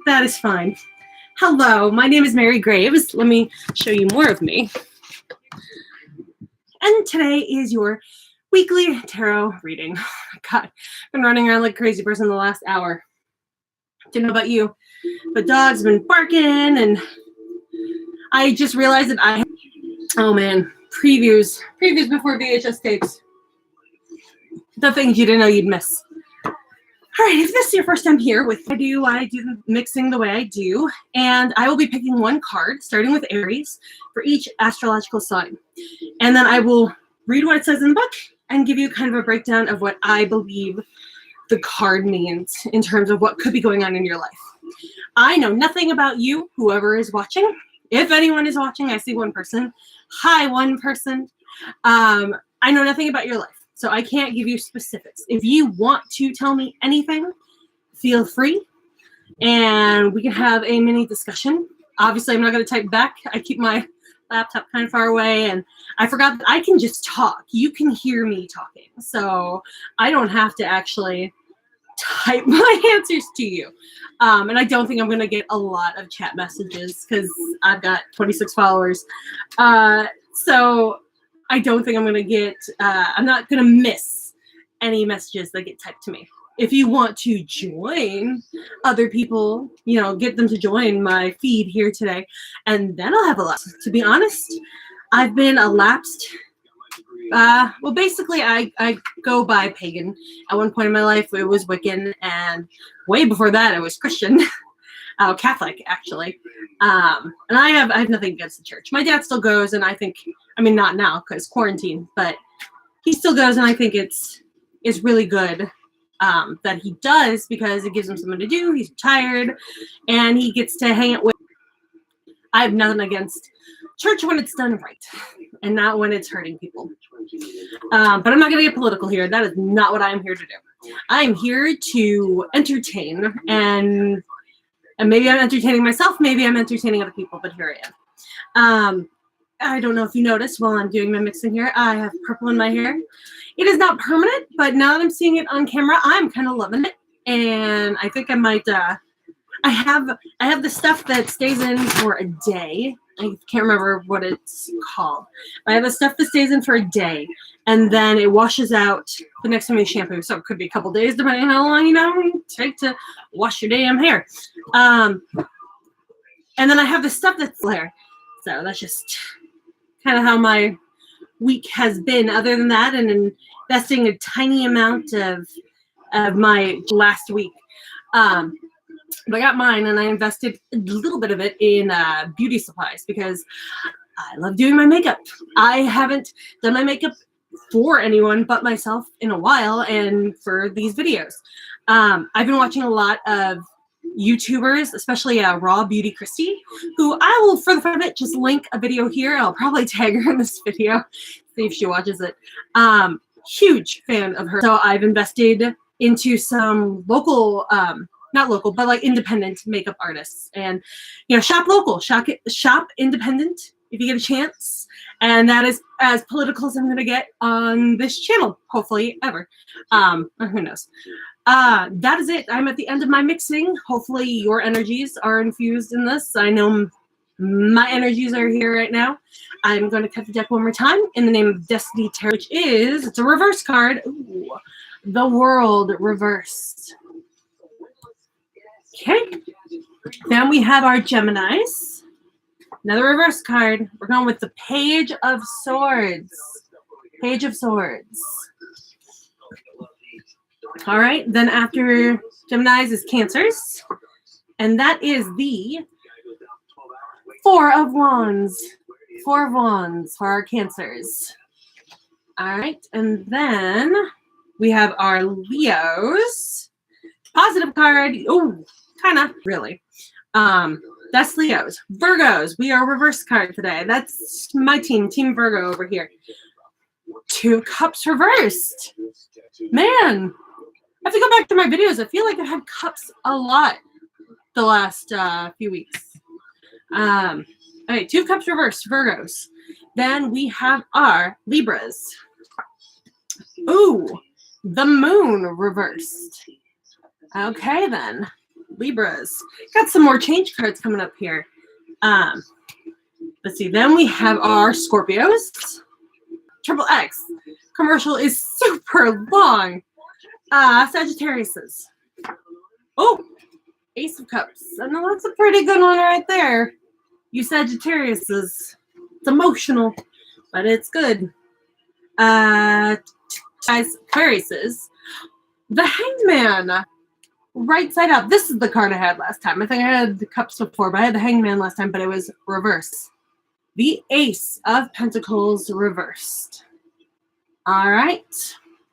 That is fine. Hello, my name is Mary Graves. Let me show you more of me. And today is your weekly tarot reading. God, I've been running around like a crazy person the last hour. Didn't know about you, but dogs have been barking, and I just realized that I have, oh man, previews before VHS tapes. The things you didn't know you'd miss. All right, if this is your first time here with I do the mixing the way I do, and I will be picking one card, starting with Aries, for each astrological sign. And then I will read what it says in the book and give you kind of a breakdown of what I believe the card means in terms of what could be going on in your life. I know nothing about you, whoever is watching. If anyone is watching, I see one person. Hi, one person. I know nothing about your life. So I can't give you specifics. If you want to tell me anything, feel free, and we can have a mini discussion. Obviously, I'm not going to type back. I keep my laptop kind of far away, and I forgot that I can just talk. You can hear me talking, so I don't have to actually type my answers to you. And I don't think I'm going to get a lot of chat messages because I've got 26 followers. So I don't think I'm going to get, I'm not going to miss any messages that get typed to me. If you want to join other people, you know, get them to join my feed here today, and then I'll have a lot. To be honest, I've been a lapsed, well, basically I go by pagan. At one point in my life, it was Wiccan, and way before that, it was Christian. Catholic, actually. And I have nothing against the church. My dad still goes, and I think, I mean, not now because quarantine, but he still goes, and I think it's really good that he does because it gives him something to do. He's retired, and he gets to hang out with. I have nothing against church when it's done right, and not when it's hurting people. But I'm not going to get political here. That is not what I'm here to do. I'm here to entertain, and maybe I'm entertaining myself, maybe I'm entertaining other people, but here I am. I don't know if you noticed while I'm doing my mixing here, I have purple in my hair. It is not permanent, but now that I'm seeing it on camera, I'm kind of loving it. And I think I might, I have the stuff that stays in for a day. I can't remember what it's called. I have the stuff that stays in for a day, and then it washes out the next time you shampoo. So it could be a couple days, depending on how long you take to wash your damn hair. And then I have the stuff that's there. So that's just kind of how my week has been. Other than that, and investing a tiny amount of my last week. But I got mine, and I invested a little bit of it in beauty supplies because I love doing my makeup. I haven't done my makeup for anyone but myself in a while, and for these videos. I've been watching a lot of YouTubers, especially Raw Beauty Christy, who I will, for the fun of it, just link a video here. I'll probably tag her in this video, see if she watches it. Huge fan of her. So I've invested into some local, not local, but like independent makeup artists, and shop local, shop independent if you get a chance. And that is as political as I'm gonna get on this channel, hopefully ever. Who knows? That is it. I'm at the end of my mixing. Hopefully your energies are infused in this. I know my energies are here right now. I'm going to cut the deck one more time in the name of Destiny Tarot, which is, it's a reverse card. Ooh, the World reversed. Okay. Then we have our Geminis. Another reverse card. We're going with the Page of Swords. Page of Swords. All right. Then after Geminis is Cancers. And that is the Four of Wands. Four of Wands for our Cancers. All right. And then we have our Leos. Positive card. Oh, kind of. Really. That's Leos. Virgos. We are reverse card today. That's my team. Team Virgo over here. Two Cups reversed. Man. I have to go back to my videos. I feel like I've had cups a lot the last few weeks. All right, Two Cups reversed, Virgos. Then we have our Libras. Ooh, the Moon reversed. Okay, then. Libras. Got some more change cards coming up here. Let's see. Then we have our Scorpios. Triple X. Commercial is super long. Sagittarius. Oh, Ace of Cups. I know that's a pretty good one right there. You Sagittarius. It's emotional, but it's good. Aquarius. The Hangman. Right side up. This is the card I had last time. I think I had the cups before, but I had the Hangman last time, but it was reverse. The Ace of Pentacles reversed. All right.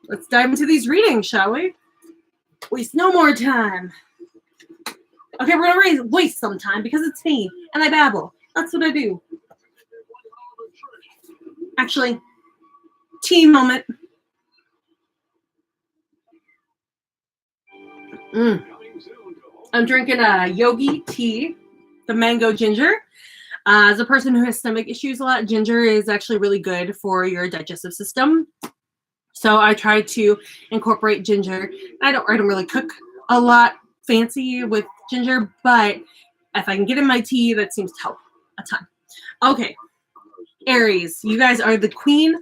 Let's dive into these readings, shall we? Waste no more time. Okay, we're going to waste some time because it's me and I babble. That's what I do. Actually, tea moment. I'm drinking a yogi tea, the mango ginger. As a person who has stomach issues a lot, ginger is actually really good for your digestive system. So I try to incorporate ginger. I don't really cook a lot fancy with ginger, but if I can get in my tea, that seems to help a ton. Okay, Aries, you guys are the Queen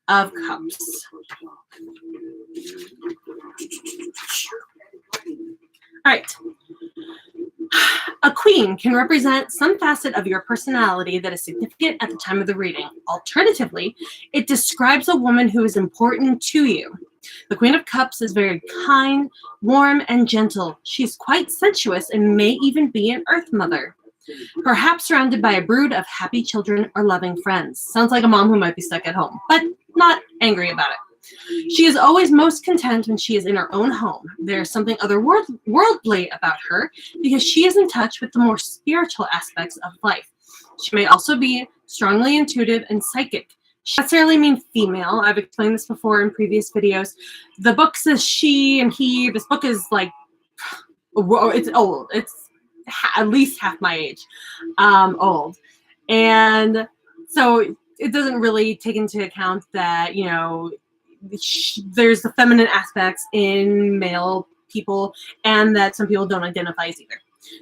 of Cups. All right. A queen can represent some facet of your personality that is significant at the time of the reading. Alternatively, it describes a woman who is important to you. The Queen of Cups is very kind, warm, and gentle. She's quite sensuous and may even be an Earth Mother. Perhaps surrounded by a brood of happy children or loving friends. Sounds like a mom who might be stuck at home, but not angry about it. She is always most content when she is in her own home. There's something otherworldly about her because she is in touch with the more spiritual aspects of life. She may also be strongly intuitive and psychic. She doesn't necessarily mean female. I've explained this before in previous videos. The book says she and he. This book is like, it's old. It's at least half my age old. And so it doesn't really take into account that, you know, there's the feminine aspects in male people and that some people don't identify as either.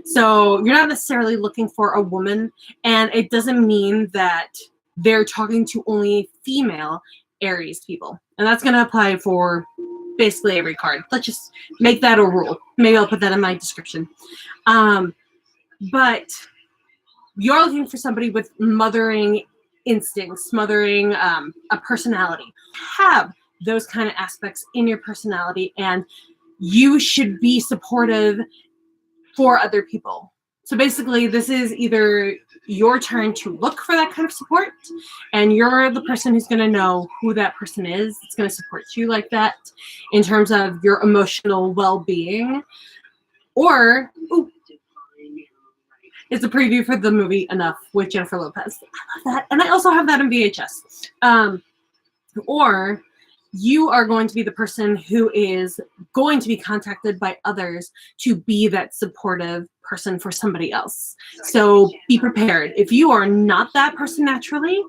So you're not necessarily looking for a woman, and it doesn't mean that they're talking to only female Aries people. And that's going to apply for basically every card. Let's just make that a rule. Maybe I'll put that in my description. But you're looking for somebody with mothering instincts, mothering a personality. Have those kind of aspects in your personality, and you should be supportive for other people. So basically, this is either your turn to look for that kind of support, and you're the person who's going to know who that person is. It's going to support you like that in terms of your emotional well-being. Or, it's a preview for the movie Enough with Jennifer Lopez. I love that. And I also have that in VHS. Or you are going to be the person who is going to be contacted by others to be that supportive person for somebody else. So be prepared. If you are not that person naturally,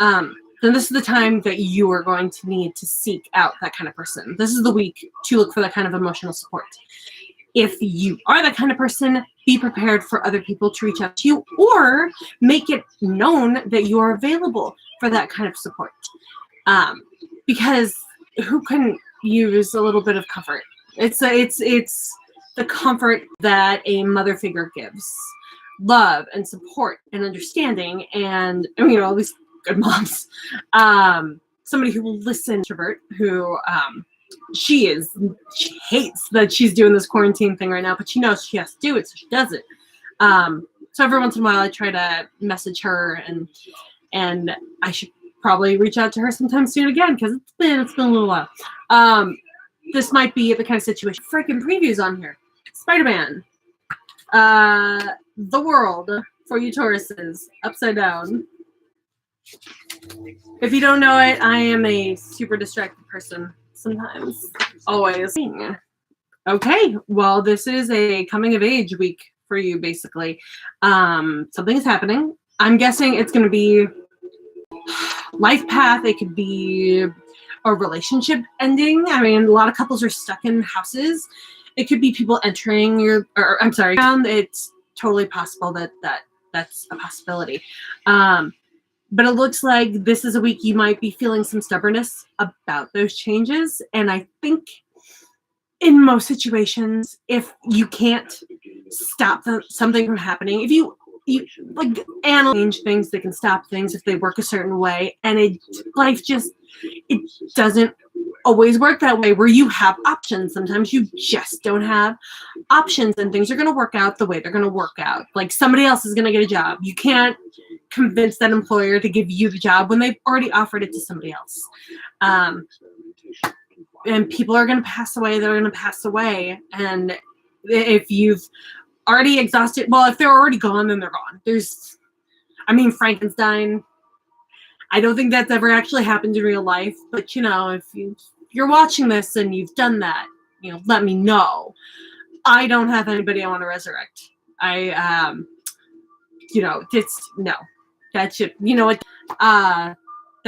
then this is the time that you are going to need to seek out that kind of person. This is the week to look for that kind of emotional support. If you are that kind of person, be prepared for other people to reach out to you, or make it known that you are available for that kind of support. Because who couldn't use a little bit of comfort? It's the comfort that a mother figure gives. Love and support and understanding, and you know, all these good moms. Somebody who will listen, introvert, who she hates that she's doing this quarantine thing right now, but she knows she has to do it, so she does it. So every once in a while I try to message her, and I should probably reach out to her sometime soon again, because it's been a little while. This might be the kind of situation. Freaking previews on here. Spider-Man. The World for you Tauruses. Upside down. If you don't know it, I am a super distracted person. Sometimes. Always. Okay. Well, this is a coming of age week for you, basically. Something is happening. I'm guessing it's going to be life path. It could be a relationship ending. I mean, a lot of couples are stuck in houses, It could be people entering or I'm sorry, it's totally possible that's a possibility. But it looks like this is a week you might be feeling some stubbornness about those changes. And I think in most situations, if you can't stop something from happening, if you like change things that can stop things if they work a certain way, and life just, it doesn't always work that way where you have options. Sometimes you just don't have options, and things are going to work out the way they're going to work out. Like somebody else is going to get a job. You can't convince that employer to give you the job when they've already offered it to somebody else. And people are going to pass away. They're going to pass away. And if you've already exhausted, well, if they're already gone, then they're gone. Frankenstein, I don't think that's ever actually happened in real life. But, if you're watching this and you've done that, let me know. I don't have anybody I want to resurrect. No. That should, that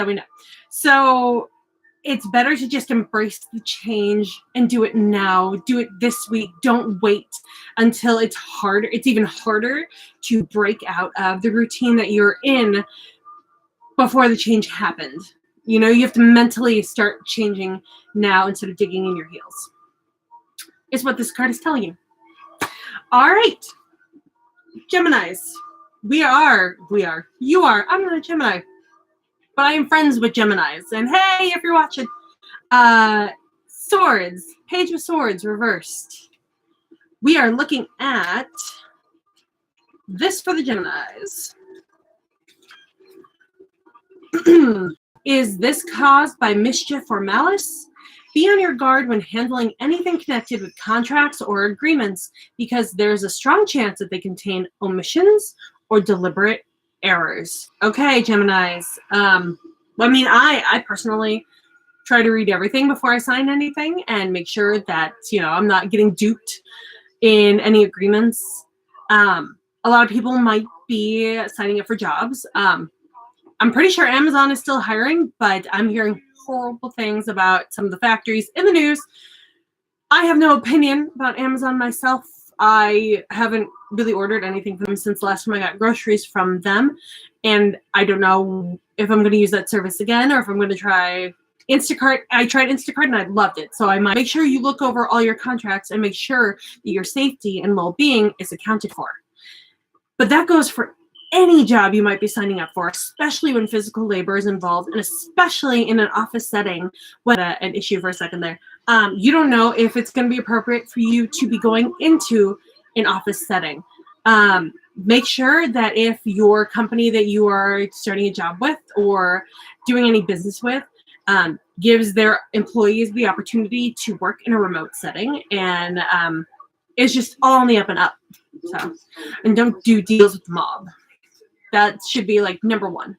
we know. So it's better to just embrace the change and do it now. Do it this week. Don't wait until it's harder. It's even harder to break out of the routine that you're in before the change happened. You have to mentally start changing now instead of digging in your heels. Is what this card is telling you. All right. Geminis. You are. I'm not a Gemini. But I am friends with Geminis. And hey, if you're watching, Swords, Page of Swords reversed. We are looking at this for the Geminis. Is this caused by mischief or malice? Be on your guard when handling anything connected with contracts or agreements, because there's a strong chance that they contain omissions or deliberate errors. Okay, Geminis. I personally try to read everything before I sign anything and make sure that, I'm not getting duped in any agreements. A lot of people might be signing up for jobs. I'm pretty sure Amazon is still hiring, but I'm hearing horrible things about some of the factories in the news. I have no opinion about Amazon myself. I haven't really ordered anything from them since the last time I got groceries from them. And I don't know if I'm going to use that service again or if I'm going to try Instacart. I tried Instacart and I loved it. So I might make sure you look over all your contracts and make sure that your safety and well-being is accounted for. But that goes for any job you might be signing up for, especially when physical labor is involved, and especially in an office setting. An issue for a second there. You don't know if it's going to be appropriate for you to be going into an office setting. Make sure that if your company that you are starting a job with or doing any business with gives their employees the opportunity to work in a remote setting, and it's just all on the up and up. So, and don't do deals with the mob. That should be like number one.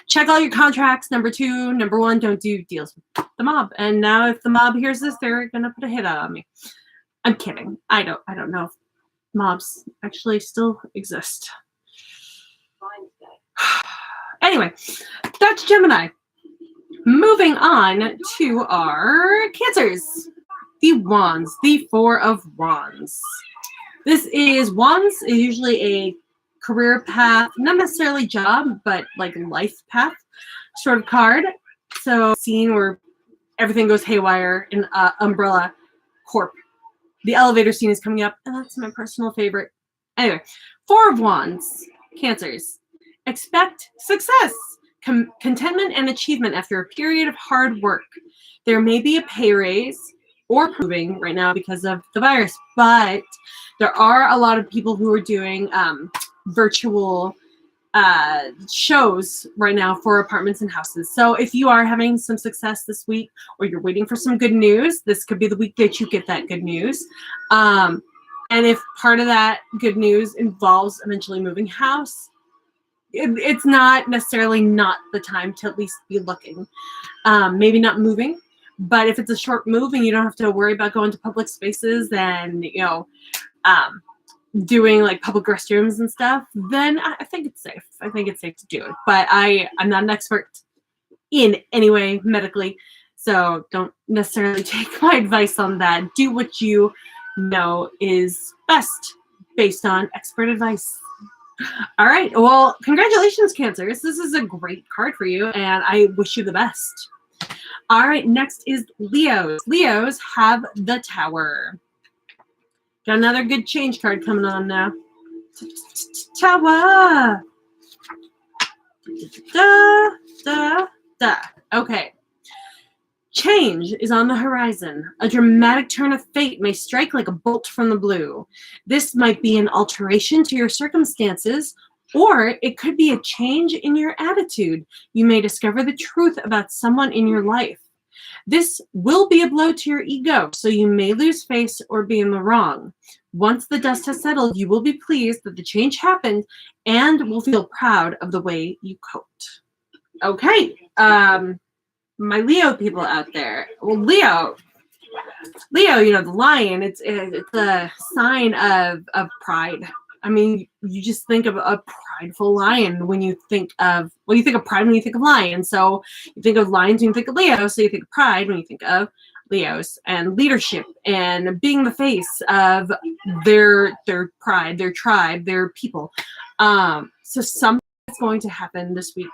Check all your contracts. Number two. Number one, don't do deals with the mob. And now if the mob hears this, they're gonna put a hit out on me. I'm kidding. I don't know if mobs actually still exist. Anyway, that's Gemini. Moving on to our Cancers. The Wands, the Four of Wands. Wands is usually a career path, not necessarily job, but like life path sort of card. So scene where everything goes haywire in Umbrella Corp. The elevator scene is coming up, and that's my personal favorite. Anyway, Four of Wands, Cancers. Expect success, contentment, and achievement after a period of hard work. There may be a pay raise or proving right now because of the virus, but there are a lot of people who are doing virtual shows right now for apartments and houses. So if you are having some success this week, or you're waiting for some good news, this could be the week that you get that good news. And if part of that good news involves eventually moving house, it's not necessarily not the time to at least be looking. Maybe not moving, but if it's a short move and you don't have to worry about going to public spaces and, doing like public restrooms and stuff, then I think it's safe. I think it's safe to do it. But I'm not an expert in any way medically, so don't necessarily take my advice on that. Do what you know is best based on expert advice. All right. Well, congratulations, Cancers. This is a great card for you, and I wish you the best. All right. Next is Leos. Leos have the Tower. Got another good change card coming on now. Tower. Da, da, da. Okay. Change is on the horizon. A dramatic turn of fate may strike like a bolt from the blue. This might be an alteration to your circumstances, or it could be a change in your attitude. You may discover the truth about someone in your life. This will be a blow to your ego, so you may lose face or be in the wrong. Once the dust has settled, you will be pleased that the change happened and will feel proud of the way you coped. Okay. My Leo people out there. Well, Leo, you know, the lion, it's a sign of pride. I mean, you just think of a prideful lion when you think of, well, you think of pride when you think of lion. So you think of lions when you think of Leo. So you think of pride when you think of Leos, and leadership and being the face of their pride, their tribe, their people. So something's going to happen this week.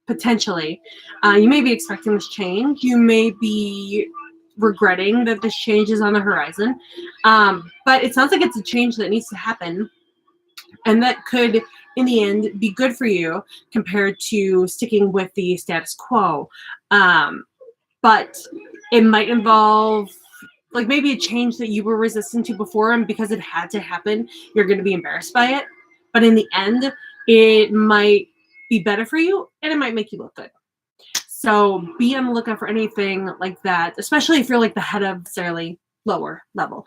Potentially. You may be expecting this change. You may be regretting that this change is on the horizon. But it sounds like it's a change that needs to happen. And that could, in the end, be good for you compared to sticking with the status quo. But it might involve, like, maybe a change that you were resistant to before, and because it had to happen, you're going to be embarrassed by it. But in the end, it might be better for you, and it might make you look good. So be on the lookout for anything like that, especially if you're like the head of necessarily lower level.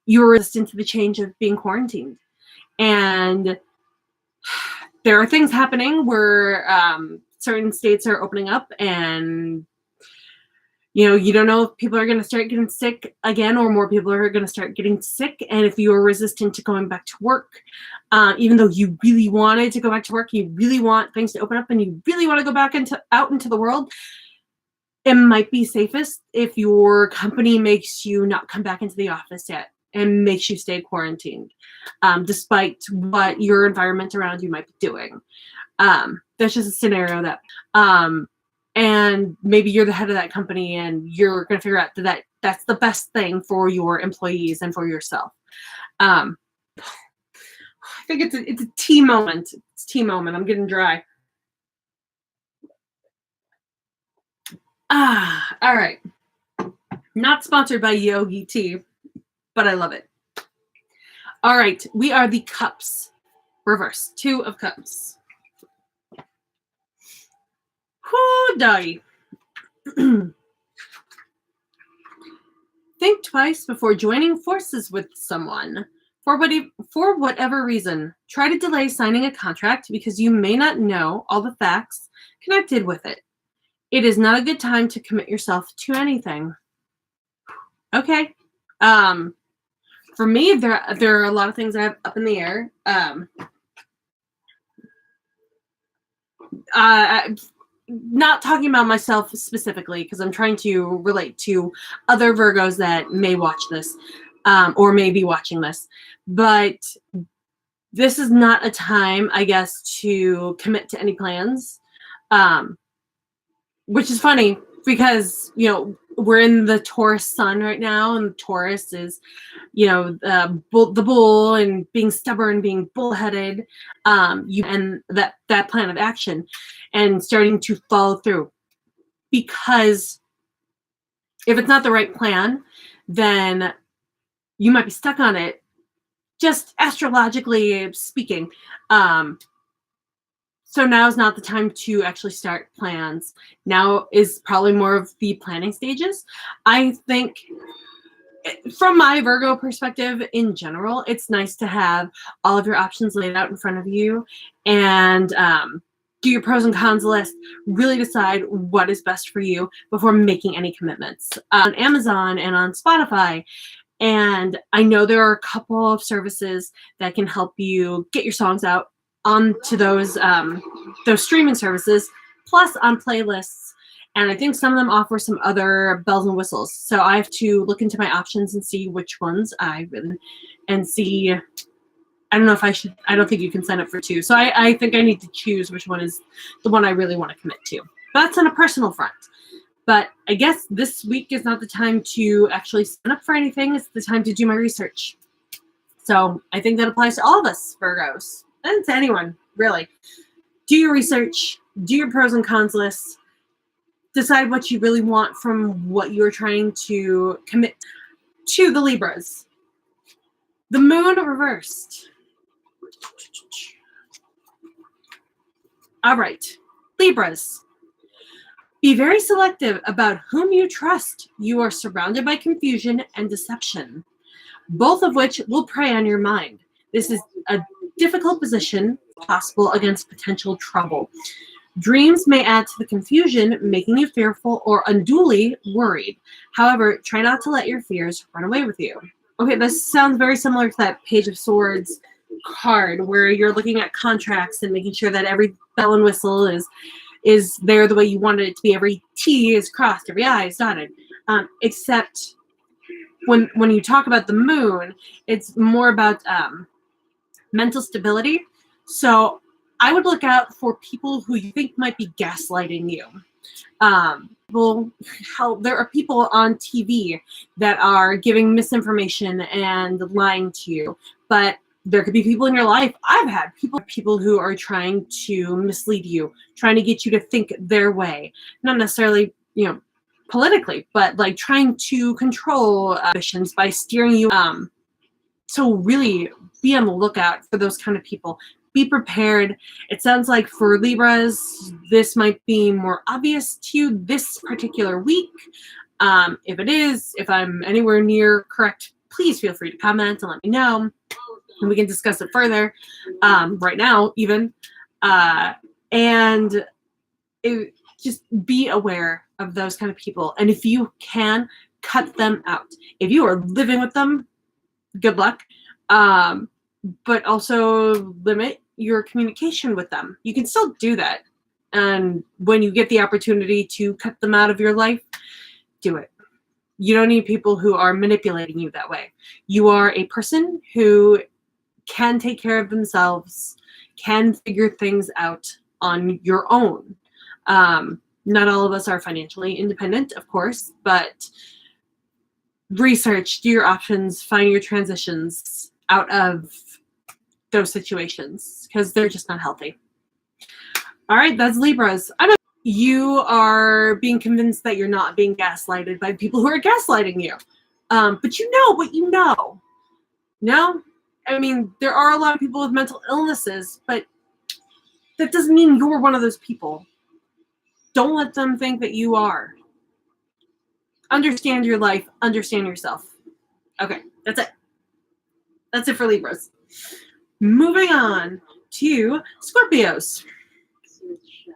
You're resistant to the change of being quarantined. And there are things happening where certain states are opening up, and you know, you don't know if people are going to start getting sick again, or more people are going to start getting sick. And if you are resistant to going back to work, even though you really wanted to go back to work, you really want things to open up, and you really want to go back out into the world, it might be safest if your company makes you not come back into the office yet and makes you stay quarantined, despite what your environment around you might be doing. That's just a scenario that, and maybe you're the head of that company, and you're going to figure out that that's the best thing for your employees and for yourself. I think it's a tea moment. It's a tea moment. I'm getting dry. All right. Not sponsored by Yogi Tea, but I love it. All right. We are the Cups. Reverse. 2 of Cups. Whoo, doggy. Think twice before joining forces with someone. For whatever reason, try to delay signing a contract because you may not know all the facts connected with it. It is not a good time to commit yourself to anything. Okay. For me, there are a lot of things I have up in the air. Not talking about myself specifically, because I'm trying to relate to other Virgos that may watch this, or may be watching this. But this is not a time, I guess, to commit to any plans, which is funny because, you know, we're in the Taurus sun right now, and Taurus is, you know, the bull and being stubborn, being bullheaded, and that plan of action, and starting to follow through. Because if it's not the right plan, then you might be stuck on it, just astrologically speaking. So now is not the time to actually start plans. Now is probably more of the planning stages. I think from my Virgo perspective in general, it's nice to have all of your options laid out in front of you, and do your pros and cons list, really decide what is best for you before making any commitments. On Amazon and on Spotify, and I know there are a couple of services that can help you get your songs out onto those streaming services, plus on playlists And I think some of them offer some other bells and whistles. So I have to look into my options and see which ones I really, and see, I don't know if I should, I don't think you can sign up for 2. So I think I need to choose which one is the one I really want to commit to. But that's on a personal front. But I guess this week is not the time to actually sign up for anything. It's the time to do my research. So I think that applies to all of us, Virgos, and to anyone, really. Do your research, do your pros and cons lists, decide what you really want from what you're trying to commit to. The Libras. The moon reversed. All right, Libras. Be very selective about whom you trust. You are surrounded by confusion and deception, both of which will prey on your mind. This is a difficult position, possible against potential trouble. Dreams may add to the confusion, making you fearful or unduly worried. However, try not to let your fears run away with you. Okay, this sounds very similar to that Page of Swords card where you're looking at contracts and making sure that every bell and whistle is there the way you wanted it to be. Every T is crossed, every I is dotted. Except when you talk about the moon, it's more about mental stability. So I would look out for people who you think might be gaslighting you. There are people on TV that are giving misinformation and lying to you, but there could be people in your life. I've had people who are trying to mislead you, trying to get you to think their way, not necessarily, politically, but like trying to control ambitions by steering you. So really be on the lookout for those kind of people. Be prepared. It sounds like for Libras, this might be more obvious to you this particular week. If it is, if I'm anywhere near correct, please feel free to comment and let me know. And we can discuss it further right now even. Just be aware of those kind of people. And if you can, cut them out. If you are living with them, good luck. But also limit your communication with them. You can still do that. And when you get the opportunity to cut them out of your life, do it. You don't need people who are manipulating you that way. You are a person who can take care of themselves, can figure things out on your own. Not all of us are financially independent, of course, but research, do your options, find your transitions out of those situations because they're just not healthy. All right, that's Libras. I know you are being convinced that you're not being gaslighted by people who are gaslighting you. But you know what you know. No? I mean, there are a lot of people with mental illnesses, but that doesn't mean you're one of those people. Don't let them think that you are. Understand your life. Understand yourself. Okay, that's it. That's it for Libras. Moving on to Scorpios.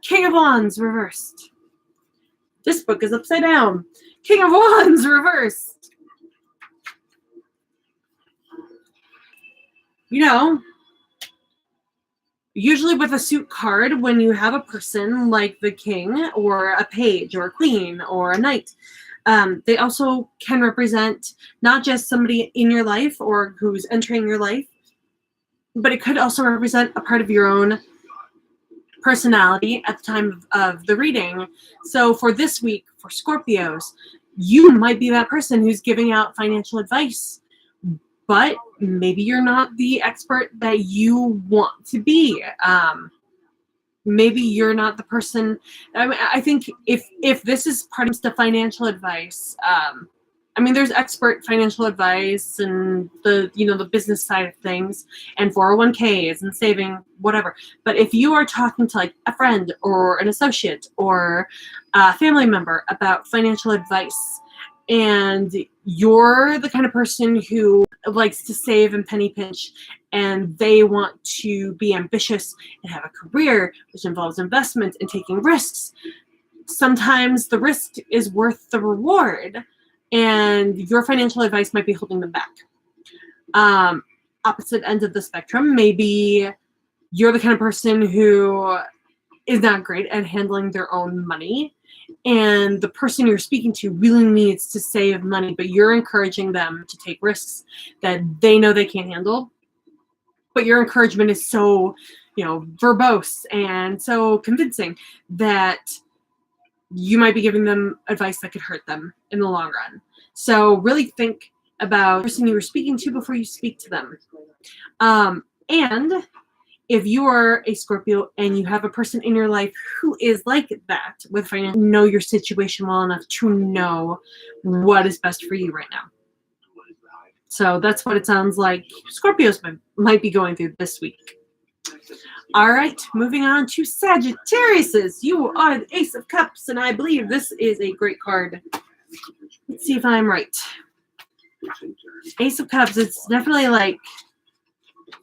King of Wands reversed. This book is upside down. King of Wands reversed. Usually with a suit card, when you have a person like the king or a page or a queen or a knight, they also can represent not just somebody in your life or who's entering your life, but it could also represent a part of your own personality at the time of the reading. So for this week, for Scorpios, you might be that person who's giving out financial advice, but maybe you're not the expert that you want to be. Maybe you're not the person. I think if this is part of the financial advice, there's expert financial advice and the business side of things and 401ks and saving, whatever. But if you are talking to like a friend or an associate or a family member about financial advice, and you're the kind of person who likes to save and penny pinch, and they want to be ambitious and have a career which involves investment and taking risks, sometimes the risk is worth the reward, and your financial advice might be holding them back. Opposite end of the spectrum, maybe you're the kind of person who is not great at handling their own money, and the person you're speaking to really needs to save money, but you're encouraging them to take risks that they know they can't handle. But your encouragement is so, verbose and so convincing that you might be giving them advice that could hurt them in the long run. So really think about the person you were speaking to before you speak to them. And if you are a Scorpio and you have a person in your life who is like that with finance, know your situation well enough to know what is best for you right now. So that's what it sounds like Scorpios might be going through this week. All right, moving on to Sagittarius. You are the Ace of Cups, and I believe this is a great card. Let's see if I'm right. Ace of Cups, it's definitely like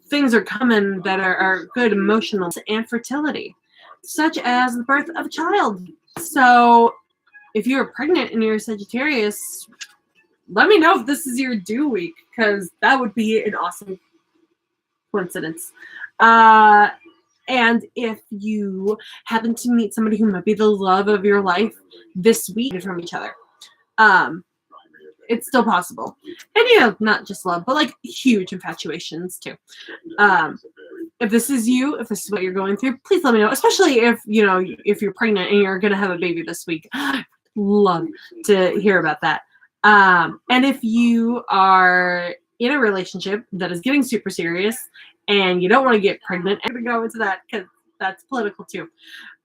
things are coming that are good emotional and fertility, such as the birth of a child. So if you're pregnant and you're a Sagittarius, let me know if this is your due week, because that would be an awesome coincidence. And if you happen to meet somebody who might be the love of your life this week from each other, it's still possible. And not just love, but like huge infatuations too. If this is you, if this is what you're going through, please let me know. Especially if if you're pregnant and you're gonna have a baby this week. Love to hear about that. And if you are in a relationship that is getting super serious and you don't want to get pregnant, I'm going to go into that because that's political too.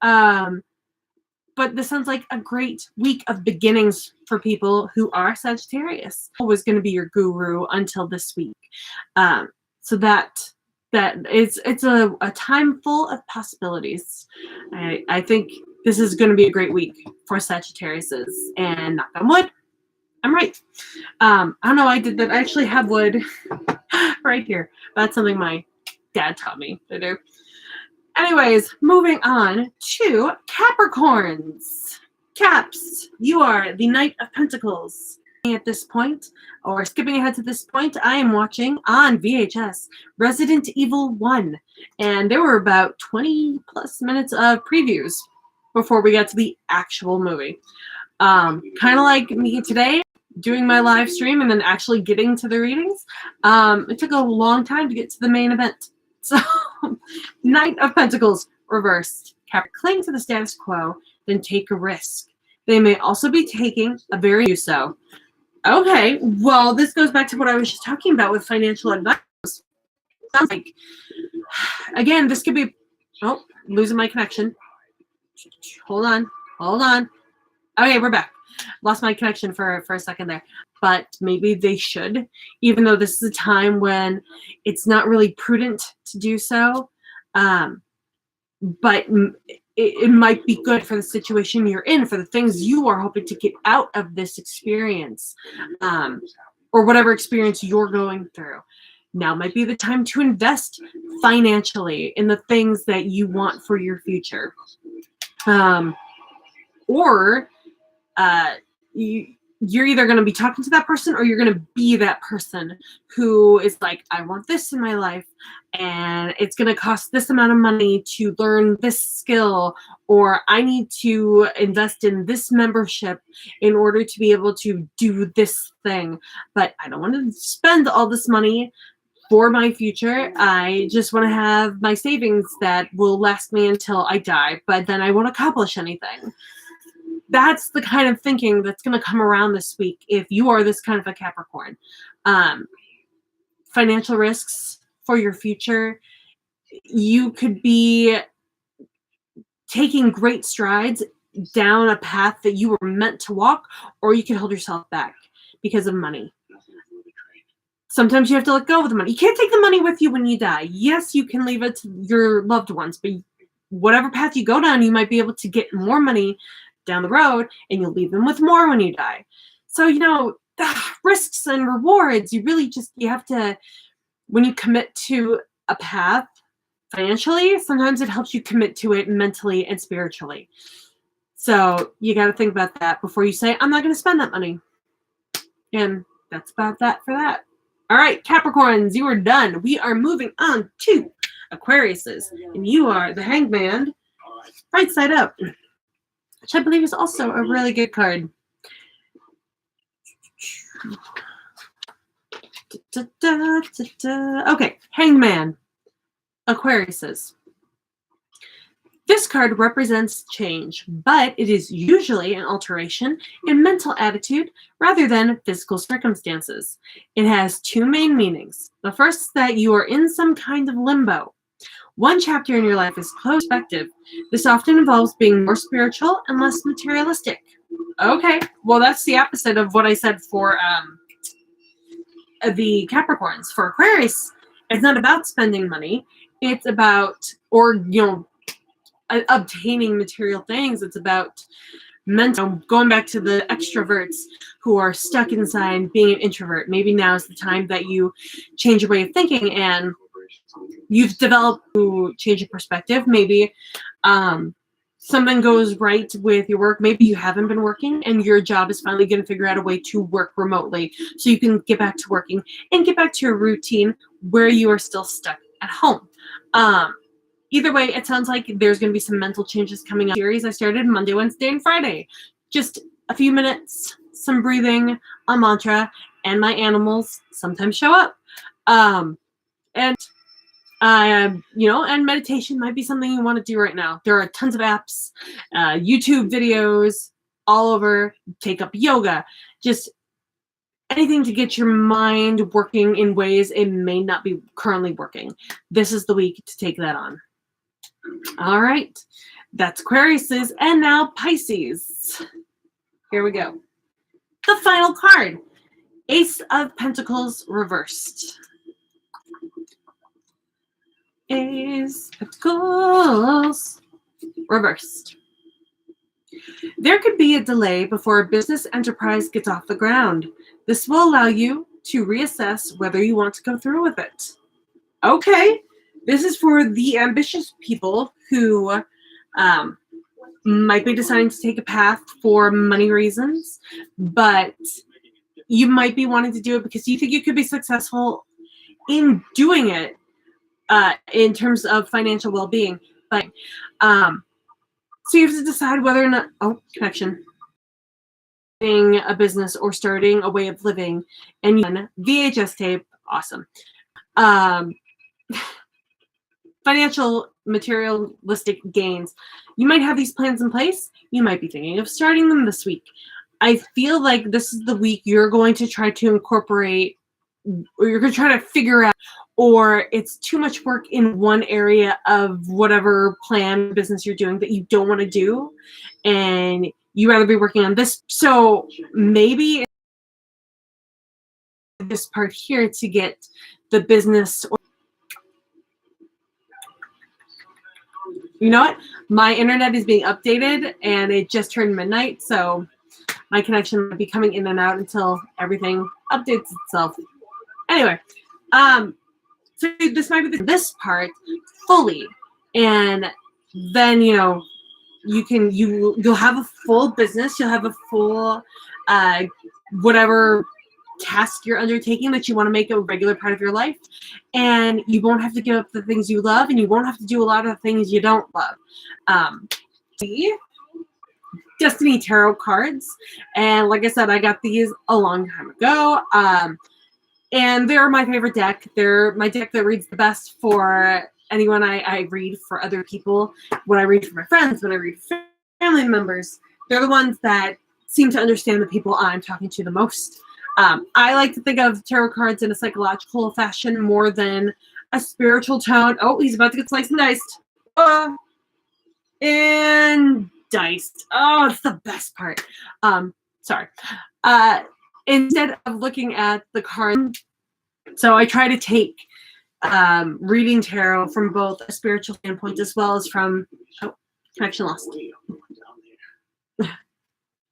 But this sounds like a great week of beginnings for people who are Sagittarius. Was going to be your guru until this week. So that it's a time full of possibilities. I think this is going to be a great week for Sagittariuses, and knock on wood, I'm right. I don't know why I did that. I actually have wood right here. That's something my dad taught me to do. Anyways, moving on to Capricorns. Caps, you are the Knight of Pentacles. At this point, or skipping ahead to this point, I am watching on VHS Resident Evil 1. And there were about 20 plus minutes of previews before we got to the actual movie. Kind of like me today, doing my live stream and then actually getting to the readings. It took a long time to get to the main event. So, Knight of Pentacles reversed. Cling to the status quo, then take a risk. They may also be taking a very so. Okay, well, this goes back to what I was just talking about with financial advice. Sounds like, again, this could be, losing my connection. Hold on. Okay, we're back. Lost my connection for a second there. But maybe they should, even though this is a time when it's not really prudent to do so. But it might be good for the situation you're in, for the things you are hoping to get out of this experience, or whatever experience you're going through. Now might be the time to invest financially in the things that you want for your future. Or you're either going to be talking to that person or you're going to be that person who is like, I want this in my life and it's going to cost this amount of money to learn this skill, or I need to invest in this membership in order to be able to do this thing. But I don't want to spend all this money for my future. I just want to have my savings that will last me until I die, but then I won't accomplish anything. That's the kind of thinking that's going to come around this week if you are this kind of a Capricorn. Financial risks for your future. You could be taking great strides down a path that you were meant to walk, or you can hold yourself back because of money. Sometimes you have to let go of the money. You can't take the money with you when you die. Yes, you can leave it to your loved ones, but whatever path you go down, you might be able to get more money down the road, and you'll leave them with more when you die. So, risks and rewards, you have to, when you commit to a path financially, sometimes it helps you commit to it mentally and spiritually. So you got to think about that before you say, I'm not going to spend that money. And that's about that for that. All right, Capricorns, you are done. We are moving on to Aquariuses, and you are the Hangman, right side up. which I believe is also a really good card. Okay, Hangman, Aquariuses. This card represents change, but it is usually an alteration in mental attitude rather than physical circumstances. It has two main meanings. The first is that you are in some kind of limbo. One chapter in your life is closed perspective. This often involves being more spiritual and less materialistic. Okay, well, that's the opposite of what I said for the Capricorns. For Aquarius, it's not about spending money. It's about, obtaining material things. It's about mental, going back to the extroverts who are stuck inside being an introvert. Maybe now is the time that you change your way of thinking and you've developed to change your perspective. Maybe something goes right with your work. Maybe you haven't been working and your job is finally going to figure out a way to work remotely so you can get back to working and get back to your routine where you are still stuck at home. Either way, it sounds like there's going to be some mental changes coming up. Series I started Monday, Wednesday, and Friday. Just a few minutes, some breathing, a mantra, and my animals sometimes show up. And meditation might be something you want to do right now. There are tons of apps, YouTube videos all over. Take up yoga, just anything to get your mind working in ways it may not be currently working. This is the week to take that on. All right, that's Aquarius's, and now Pisces. Here we go. The final card, Ace of Pentacles reversed. Ace of Pentacles reversed. There could be a delay before a business enterprise gets off the ground. This will allow you to reassess whether you want to go through with it. Okay, this is for the ambitious people who might be deciding to take a path for money reasons, but you might be wanting to do it because you think you could be successful in doing it in terms of financial well-being. But so you have to decide whether or not connection a business or starting a way of living. And VHS tape, awesome. Financial materialistic gains. You might have these plans in place. You might be thinking of starting them this week. I feel like this is the week you're going to try to incorporate, or you're going to try to figure out, or it's too much work in one area of whatever plan business you're doing that you don't want to do, and you rather be working on this. So maybe this part here to get the business. You know what? My internet is being updated and it just turned midnight, so my connection might be coming in and out until everything updates itself. Anyway, so this might be this part fully, and then you'll have a full business, you'll have a full whatever task you're undertaking that you want to make a regular part of your life, and you won't have to give up the things you love, and you won't have to do a lot of the things you don't love. Destiny Tarot cards, and like I said, I got these a long time ago, and they're my favorite deck. They're my deck that reads the best for anyone I read for other people. When I read for my friends, when I read for family members, they're the ones that seem to understand the people I'm talking to the most. I like to think of tarot cards in a psychological fashion more than a spiritual tone. Oh, he's about to get sliced and diced. And diced. Oh, it's the best part. Sorry. Instead of looking at the card, so I try to take reading tarot from both a spiritual standpoint as well as from connection lost.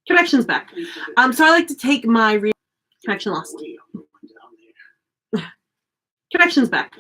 Connection's back. So I like to take my connection lost. Connection's back.